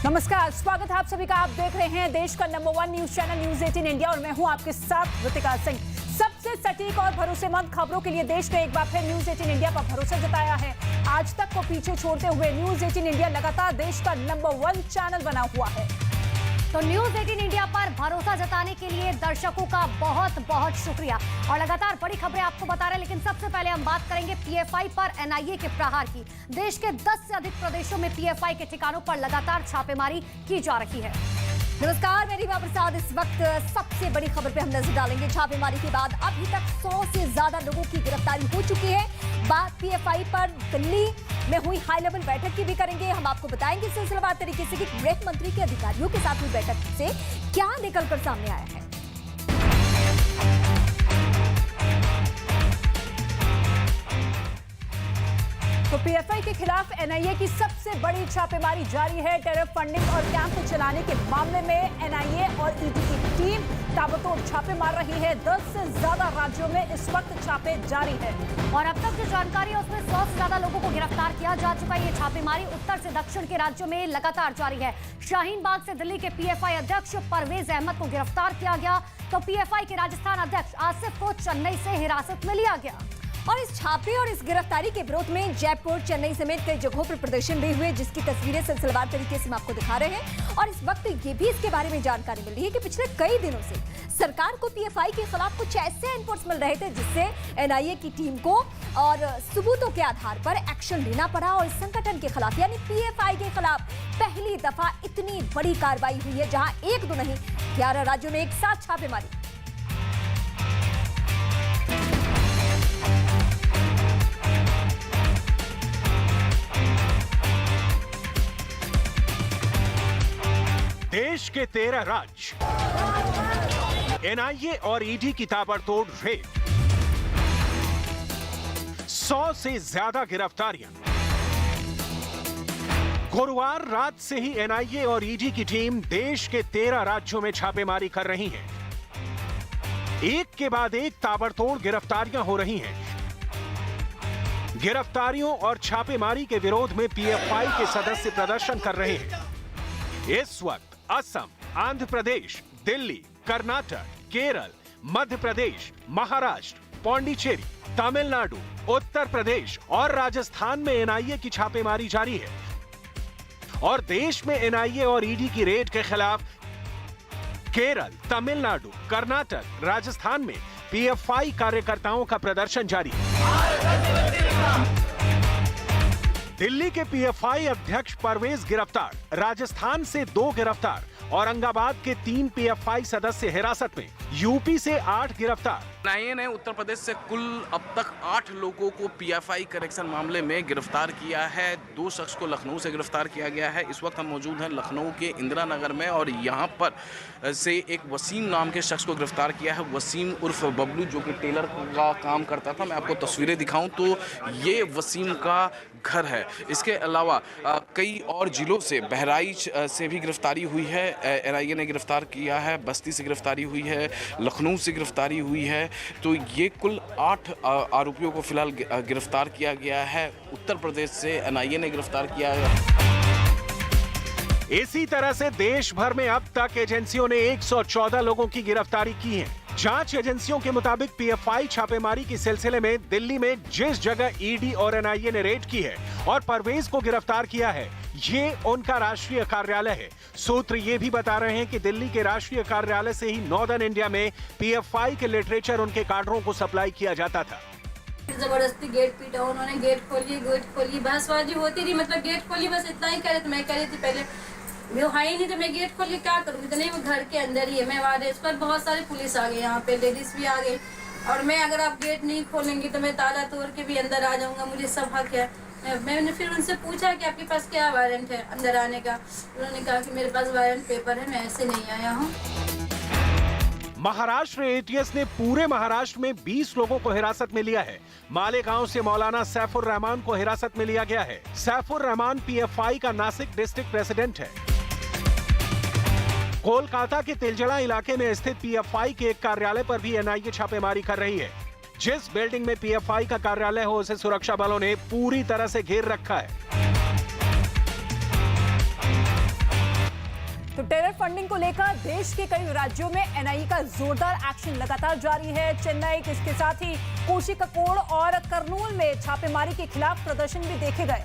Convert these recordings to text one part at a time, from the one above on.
नमस्कार, स्वागत है आप सभी का। आप देख रहे हैं देश का number 1 news channel news 18 India और मैं हूं आपके साथ ऋतिका सिंह। सबसे सटीक और भरोसेमंद खबरों के लिए देश ने एक बार फिर न्यूज 18 इंडिया पर भरोसा जताया है। आज तक को पीछे छोड़ते हुए न्यूज 18 इंडिया लगातार देश का नंबर 1 चैनल बना हुआ है। तो न्यूज 18 इंडिया पर भरोसा जताने के लिए दर्शकों का बहुत बहुत शुक्रिया और लगातार बड़ी खबरें आपको बता रहे हैं। लेकिन सबसे पहले हम बात करेंगे पीएफआई पर एनआईए के प्रहार की। देश के 10 से अधिक प्रदेशों में पीएफआई के ठिकानों पर लगातार छापेमारी की जा रही है। नमस्कार, मैं रीमा प्रसाद। इस वक्त सबसे बड़ी खबर पे हम नजर डालेंगे। छापेमारी के बाद अभी तक 100 से ज्यादा लोगों की गिरफ्तारी हो चुकी है। बात पीएफआई पर दिल्ली में हुई हाई लेवल बैठक की भी करेंगे। हम आपको बताएंगे सिलसिलेवार तरीके से कि गृह मंत्री के अधिकारियों के साथ हुई बैठक से क्या निकलकर सामने आया है। तो पीएफआई के खिलाफ एनआईए की सबसे बड़ी छापेमारी जारी है। टेरर फंडिंग और कैंप चलाने के मामले में एनआईए और ईडी की टीम ताबड़तोड़ छापे मार रही है। 10 से ज्यादा राज्यों में इस वक्त छापे जारी है और अब तक जो जानकारी है उसमें 100 से ज्यादा लोगों को गिरफ्तार किया जा चुका है। ये छापेमारी उत्तर से दक्षिण के राज्यों में लगातार जारी है। शाहीन बाग से दिल्ली के पीएफआई अध्यक्ष परवेज अहमद को गिरफ्तार किया गया, तो पीएफआई के राजस्थान अध्यक्ष आसिफ को चेन्नई से हिरासत में लिया गया। और इस छापे और इस गिरफ्तारी के विरोध में जयपुर, चेन्नई समेत कई जगहों पर प्रदर्शन भी हुए, जिसकी तस्वीरें सिलसिलेवार तरीके से हम आपको दिखा रहे हैं। और इस वक्त ये भी इसके बारे में जानकारी मिल रही है कि पिछले कई दिनों से सरकार को पीएफआई के खिलाफ कुछ ऐसे इनपुट्स मिल रहे थे जिससे एनआईए की टीम को और सबूतों के आधार पर एक्शन लेना पड़ा। और इस संगठन के खिलाफ यानी पीएफआई के खिलाफ पहली दफा इतनी बड़ी कार्रवाई हुई है, जहां एक दो नहीं 11 राज्यों में एक साथ छापेमारी। देश के 13 राज्य, एनआईए और ईडी की ताबड़तोड़ रेड, 100 से ज्यादा गिरफ्तारियां। गुरुवार रात से ही एनआईए और ईडी की टीम देश के 13 राज्यों में छापेमारी कर रही है। एक के बाद एक ताबड़तोड़ गिरफ्तारियां हो रही हैं। गिरफ्तारियों और छापेमारी के विरोध में पीएफआई के सदस्य प्रदर्शन कर रहे हैं। इस वक्त असम, आंध्र प्रदेश, दिल्ली, कर्नाटक, केरल, मध्य प्रदेश, महाराष्ट्र, पौंडीचेरी, तमिलनाडु, उत्तर प्रदेश और राजस्थान में एनआईए की छापेमारी जारी है। और देश में एनआईए और ईडी की रेड के खिलाफ केरल, तमिलनाडु, कर्नाटक, राजस्थान में पीएफआई कार्यकर्ताओं का प्रदर्शन जारी है। दिल्ली के पीएफआई अध्यक्ष परवेज गिरफ्तार, राजस्थान से 2 गिरफ्तार, औरंगाबाद के 3 पीएफआई सदस्य हिरासत में, यूपी से 8 गिरफ्तार। एनआईए ने उत्तर प्रदेश से कुल अब तक 8 लोगों को पीएफआई करेक्शन मामले में गिरफ्तार किया है। 2 शख्स को लखनऊ से गिरफ्तार किया गया है। इस वक्त हम मौजूद हैं लखनऊ के इंदिरा नगर में और यहाँ पर से एक वसीम नाम के शख्स को गिरफ्तार किया है। वसीम उर्फ बबलू, जो कि टेलर का काम करता था। मैं आपको तस्वीरें दिखाऊं तो ये वसीम का घर है। इसके अलावा कई और जिलों से, बहराइच से भी गिरफ्तारी हुई है। एनआईए ने गिरफ्तार किया है। बस्ती से गिरफ्तारी हुई है, लखनऊ से गिरफ्तारी हुई है। तो ये कुल 8 आरोपियों को फिलहाल गिरफ्तार किया गया है। उत्तर प्रदेश से एनआईए ने गिरफ्तार किया है। इसी तरह से देश भर में अब तक एजेंसियों ने 114 लोगों की गिरफ्तारी की है। जांच एजेंसियों के मुताबिक पीएफआई छापेमारी के सिलसिले में दिल्ली में जिस जगह ईडी और एनआईए ने रेड की है और परवेज को गिरफ्तार किया है, ये उनका राष्ट्रीय कार्यालय है। सूत्र ये भी बता रहे हैं कि दिल्ली के राष्ट्रीय कार्यालय से ही नॉर्दर्न इंडिया में पीएफआई के लिटरेचर उनके काडरों को सप्लाई किया जाता था। जबरदस्ती गेट पीटा, उन्होंने गेट खोली, बहसबाजी होती रही। मतलब गेट खोली, बस इतना ही करे। तो मैं कह रही थी पहले वो है ही नहीं, तो मैं गेट खोल के क्या करूँगी? तो नहीं, वो घर के अंदर ही है। मैं वहाँ, इस पर बहुत सारी पुलिस आ गई, यहाँ पे लेडीज भी आ गई। और मैं, अगर आप गेट नहीं खोलेंगी तो मैं ताला तोड़ के भी अंदर आ जाऊँगा, मुझे सब हक है। मैंने फिर उनसे पूछा कि आपके पास क्या वारंट है अंदर आने का? उन्होंने कहा कि मेरे पास वारंट पेपर है, मैं ऐसे नहीं आया हूँ। महाराष्ट्र एटीएस ने पूरे महाराष्ट्र में 20 लोगों को हिरासत में लिया है। मालेगांव से मौलाना सैफुर रहमान को हिरासत में लिया गया है। सैफुर रहमान पीएफआई का नासिक डिस्ट्रिक्ट प्रेसिडेंट है। कोलकाता के तिलजड़ा इलाके में स्थित पीएफआई के एक कार्यालय पर भी एनआईए छापेमारी कर रही है। जिस बिल्डिंग में पीएफआई का कार्यालय हो उसे सुरक्षा बलों ने पूरी तरह से घेर रखा है। फंडिंग को लेकर देश के कई राज्यों में एनआईए का जोरदार एक्शन लगातार जारी है। चेन्नई, इसके साथ ही कोशिकाकोड और कर्नूल में छापेमारी के खिलाफ प्रदर्शन भी देखे गए।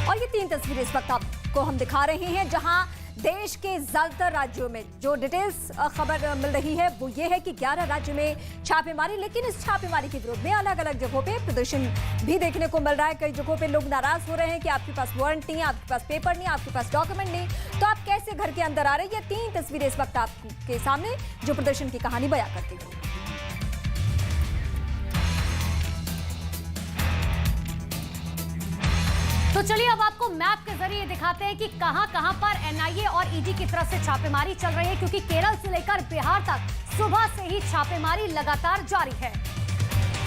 और ये 3 तस्वीरें इस वक्त आपको हम दिखा रहे हैं, जहां देश के ज्यादातर राज्यों में जो डिटेल्स खबर मिल रही है वो ये है कि 11 राज्यों में छापेमारी, लेकिन इस छापेमारी के विरोध में अलग अलग जगहों पे प्रदर्शन भी देखने को मिल रहा है। कई जगहों पे लोग नाराज हो रहे हैं कि आपके पास वारंट नहीं, आपके पास पेपर नहीं, आपके पास डॉक्यूमेंट नहीं, तो आप कैसे घर के अंदर आ रहे हैं। ये 3 तस्वीरें इस वक्त आपके सामने जो प्रदर्शन की कहानी बयां करती है। तो चलिए अब आपको मैप के जरिए दिखाते हैं कि कहां-कहां पर एनआईए और ईडी की तरफ से छापेमारी चल रही है, क्योंकि केरल से लेकर बिहार तक सुबह से ही छापेमारी लगातार जारी है।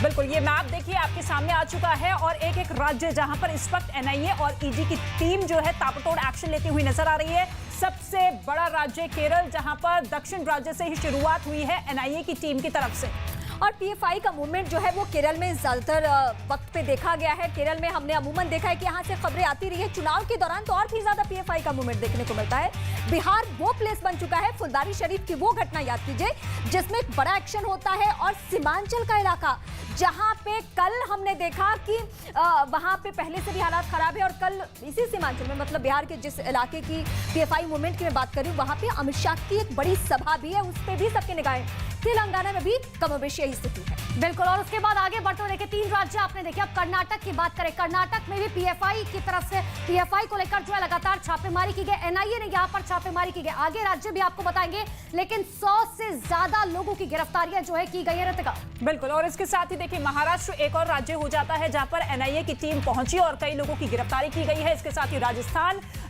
बिल्कुल, ये मैप देखिए आपके सामने आ चुका है और एक एक राज्य जहां पर इस वक्त एनआईए और ईडी की टीम जो है ताबड़तोड़ एक्शन लेती हुई नजर आ रही है। सबसे बड़ा राज्य केरल, जहां पर दक्षिण राज्य से ही शुरुआत हुई है एनआईए की टीम की तरफ से। और पीएफआई का मूवमेंट जो है वो केरल में ज्यादातर वक्त पे देखा गया है। केरल में हमने अमूमन देखा है कि यहाँ से खबरें आती रही है। चुनाव के दौरान तो और भी ज्यादा पीएफआई का मूवमेंट देखने को मिलता है। बिहार वो प्लेस बन चुका है, फुलदारी शरीफ की वो घटना याद कीजिए जिसमें एक बड़ा एक्शन होता है। और सीमांचल का इलाका, जहाँ पे कल हमने देखा कि वहां पे पहले से भी हालात खराब है, और कल इसी सीमांचल में, मतलब बिहार के जिस इलाके की पीएफआई मूवमेंट की मैं बात कर रही हूँ, वहां पे अमित शाह की एक बड़ी सभा भी है, उस पर भी सबकी निगाहें। तेलंगाना में भी कमोबेश यही स्थिति है। बिल्कुल, और उसके बाद आगे बढ़ते हुए देखिए 3 राज्य आपने देखे। अब कर्नाटक की बात करें, कर्नाटक में भी पीएफआई की तरफ से पीएफआई को लेकर जो है लगातार छापेमारी की गई। एनआईए ने यहाँ पर छापेमारी की गई। आगे राज्य भी आपको बताएंगे, लेकिन 100 से ज्यादा लोगों की गिरफ्तारियां जो है की गई है। ऋतिका, बिल्कुल, और इसके साथ ही देखिए महाराष्ट्र एक और राज्य हो जाता है जहां पर एनआईए की टीम पहुंची और कई लोगों की गिरफ्तारी की गई है। इसके साथ ही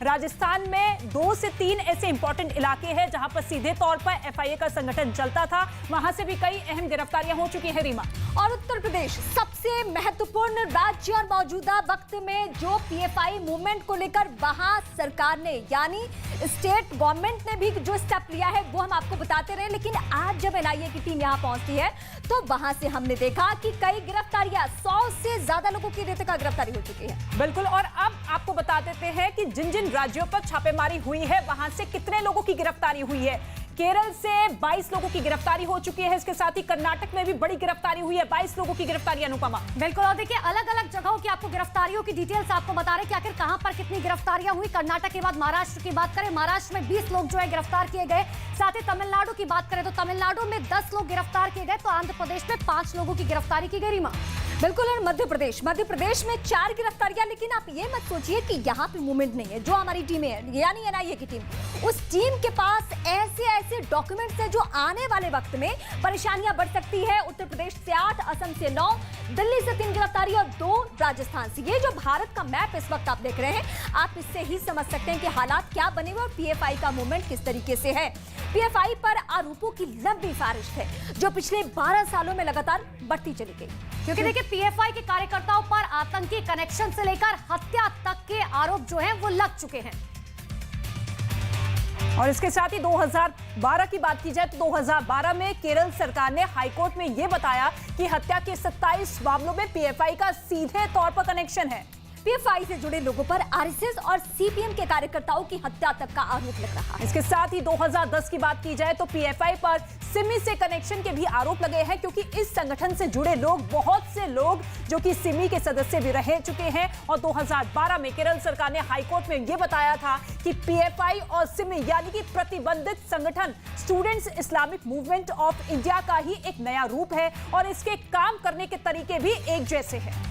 राजस्थान में 2 से 3 ऐसे इंपॉर्टेंट इलाके हैं जहां पर सीधे तौर पर एफआईए का संगठन चलता था, वहां से भी कई अहम गिरफ्तारियां हो चुकी है। रीमा, और उत्तर प्रदेश सबसे महत्वपूर्ण राज्य, और मौजूदा वक्त में जो पीएफआई मूवमेंट को लेकर वहां सरकार ने, यानी स्टेट गवर्नमेंट ने भी जो स्टेप लिया है वो हम आपको बताते रहे। लेकिन आज जब एनआईए की टीम यहां पहुंचती है तो वहां से हमने देखा कि कई गिरफ्तारियां, 100 से ज्यादा लोगों की ऋतिका गिरफ्तारी हो चुकी है। बिल्कुल, और अब आपको बता देते हैं कि जिन जिन राज्यों पर छापेमारी हुई है वहां से कितने लोगों की गिरफ्तारी हुई है। केरल से 22 लोगों की गिरफ्तारी हो चुकी है। इसके साथ ही कर्नाटक में भी बड़ी गिरफ्तारी हुई है, 22 लोगों की गिरफ्तारी। अनुपमा, बिल्कुल, और देखिए अलग अलग जगहों की आपको गिरफ्तारियों की डिटेल्स आपको बता रहे हैं कि आखिर कहां पर कितनी गिरफ्तारियां हुई। कर्नाटक के बाद महाराष्ट्र की बात करें, महाराष्ट्र में 20 लोग जो है गिरफ्तार किए गए। साथ ही तमिलनाडु की बात करें तो तमिलनाडु में 10 लोग गिरफ्तार किए गए, तो आंध्र प्रदेश में 5 लोगों की गिरफ्तारी की गई। रीमा, बिल्कुल, और मध्य प्रदेश में 4 गिरफ्तारियां। लेकिन आप ये मत सोचिए कि यहाँ पे मूवमेंट नहीं है। जो हमारी टीम है, यानी एनआईए की टीम, उस टीम के पास ऐसे डॉक्यूमेंट्स हैं जो आने वाले वक्त में परेशानियां बढ़ सकती है। उत्तर प्रदेश से 8, असम से 9, दिल्ली से 3 गिरफ्तारी और 2 राजस्थान से। ये जो भारत का मैप इस वक्त आप देख रहे हैं, आप इससे ही समझ सकते हैं कि हालात क्या बने हुए और पीएफआई का मूवमेंट किस तरीके से है। पीएफआई पर आरोपों की लंबी फारिश है जो पिछले 12 सालों में लगातार बढ़ती चली गई। क्योंकि देखिए पीएफआई के कार्यकर्ताओं पर आतंकी कनेक्शन से लेकर हत्या तक के आरोप जो हैं वो लग चुके हैं। और इसके साथ ही 2012 की बात की जाए तो 2012 में केरल सरकार ने हाईकोर्ट में यह बताया कि हत्या के 27 मामलों में पीएफआई का सीधे तौर पर कनेक्शन है। पीएफआई से जुड़े लोगों पर आरएसएस और सीपीएम के कार्यकर्ताओं की हत्या तक का आरोप लग रहा है। इसके साथ ही 2010 की बात की जाए तो पीएफआई पर सिमी से कनेक्शन के भी आरोप लगे हैं, क्योंकि इस संगठन से जुड़े लोग, बहुत से लोग जो कि सिमी के सदस्य भी रह चुके हैं। और 2012 में केरल सरकार ने हाईकोर्ट में यह बताया था कि पीएफआई और सिमी यानी कि प्रतिबंधित संगठन students Islamic movement of India का ही एक नया रूप है और इसके काम करने के तरीके भी एक जैसे हैं।